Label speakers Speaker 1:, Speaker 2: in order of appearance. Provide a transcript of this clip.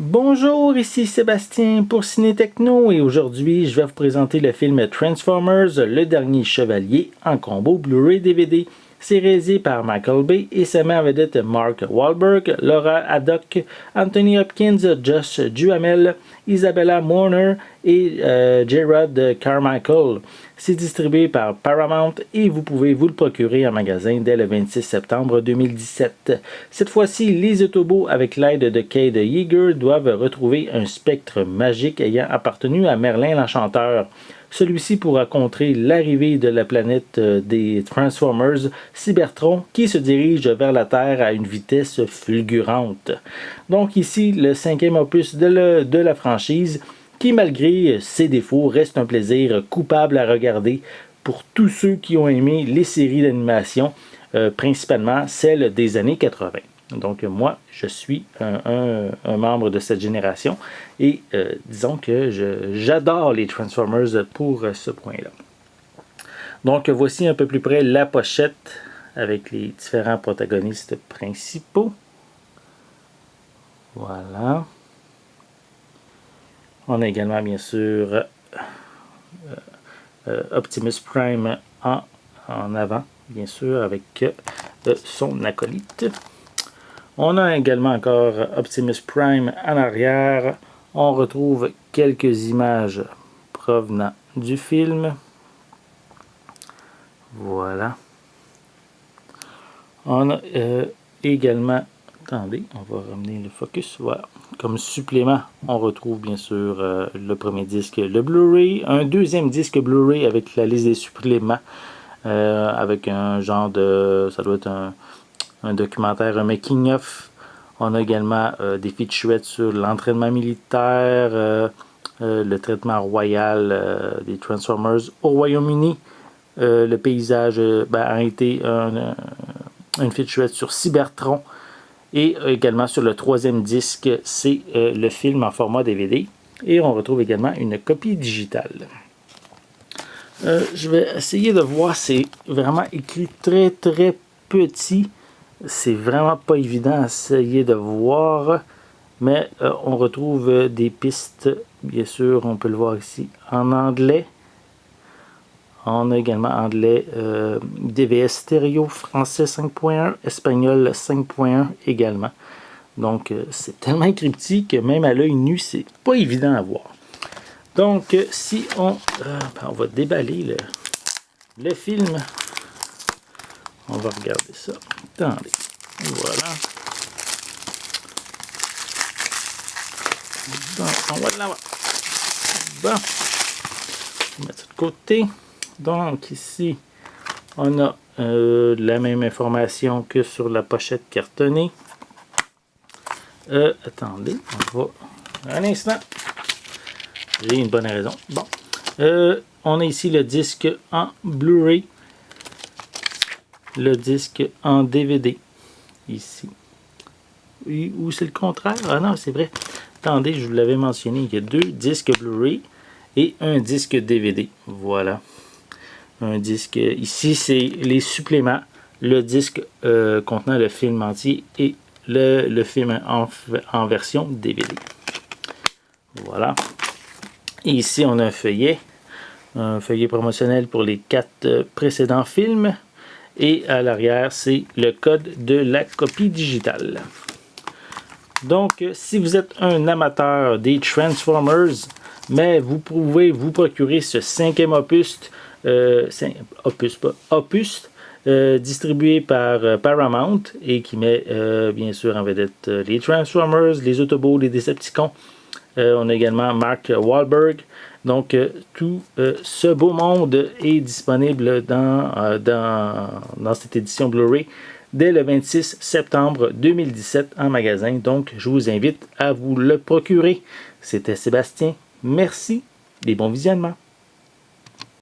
Speaker 1: Bonjour, ici Sébastien pour Ciné Techno et aujourd'hui je vais vous présenter le film Transformers, le dernier chevalier en combo Blu-ray DVD. C'est réalisé par Michael Bay et sa met en vedette Mark Wahlberg, Laura Haddock, Anthony Hopkins, Josh Duhamel, Isabella Mourner et Gerard Carmichael. C'est distribué par Paramount et vous pouvez vous le procurer en magasin dès le 26 septembre 2017. Cette fois-ci, les Autobots, avec l'aide de Cade Yeager, doivent retrouver un spectre magique ayant appartenu à Merlin l'Enchanteur. Celui-ci pourra contrer l'arrivée de la planète des Transformers, Cybertron, qui se dirige vers la Terre à une vitesse fulgurante. Donc ici, le cinquième opus de la franchise, qui malgré ses défauts reste un plaisir coupable à regarder pour tous ceux qui ont aimé les séries d'animation, principalement celles des années 80. Donc moi, je suis un membre de cette génération et disons que j'adore les Transformers pour ce point-là. Donc voici un peu plus près la pochette avec les différents protagonistes principaux. Voilà. On a également bien sûr Optimus Prime en avant, bien sûr, avec son acolyte. On a également encore Optimus Prime en arrière. On retrouve quelques images provenant du film. Voilà. On a également... Attendez, on va ramener le focus. Voilà. Comme supplément, on retrouve bien sûr le premier disque, le Blu-ray. Un deuxième disque Blu-ray avec la liste des suppléments. Avec un genre de... Ça doit être un documentaire, un making-of. On a également des featurettes sur l'entraînement militaire, le traitement royal des Transformers au Royaume-Uni. Le paysage a été une featurette sur Cybertron. Et également sur le troisième disque, c'est le film en format DVD. Et on retrouve également une copie digitale. Je vais essayer de voir, c'est vraiment écrit très très petit. C'est vraiment pas évident à essayer de voir, mais on retrouve des pistes, bien sûr, on peut le voir ici, en anglais. On a également anglais DVS stéréo, français 5.1, espagnol 5.1 également. Donc c'est tellement cryptique que même à l'œil nu, c'est pas évident à voir. Donc si on va déballer le film. On va regarder ça. Attendez. Voilà. Donc, on va l'avoir. Bon. On va mettre ça de côté. Donc, ici, on a la même information que sur la pochette cartonnée. Attendez. On va... Un instant. J'ai une bonne raison. Bon. On a ici le disque en Blu-ray. Le disque en DVD, ici. Ou c'est le contraire? Ah non, c'est vrai. Attendez, je vous l'avais mentionné, il y a deux disques Blu-ray et un disque DVD. Voilà. Un disque, ici c'est les suppléments, le disque contenant le film entier et le film en version DVD. Voilà. Et ici on a un feuillet promotionnel pour les 4 précédents films. Et à l'arrière, c'est le code de la copie digitale. Donc, si vous êtes un amateur des Transformers, mais vous pouvez vous procurer ce cinquième opus, distribué par Paramount et qui met bien sûr en vedette les Transformers, les Autobots, les Decepticons. On a également Mark Wahlberg. Donc, tout ce beau monde est disponible dans cette édition Blu-ray dès le 26 septembre 2017 en magasin. Donc, je vous invite à vous le procurer. C'était Sébastien. Merci et bon visionnement.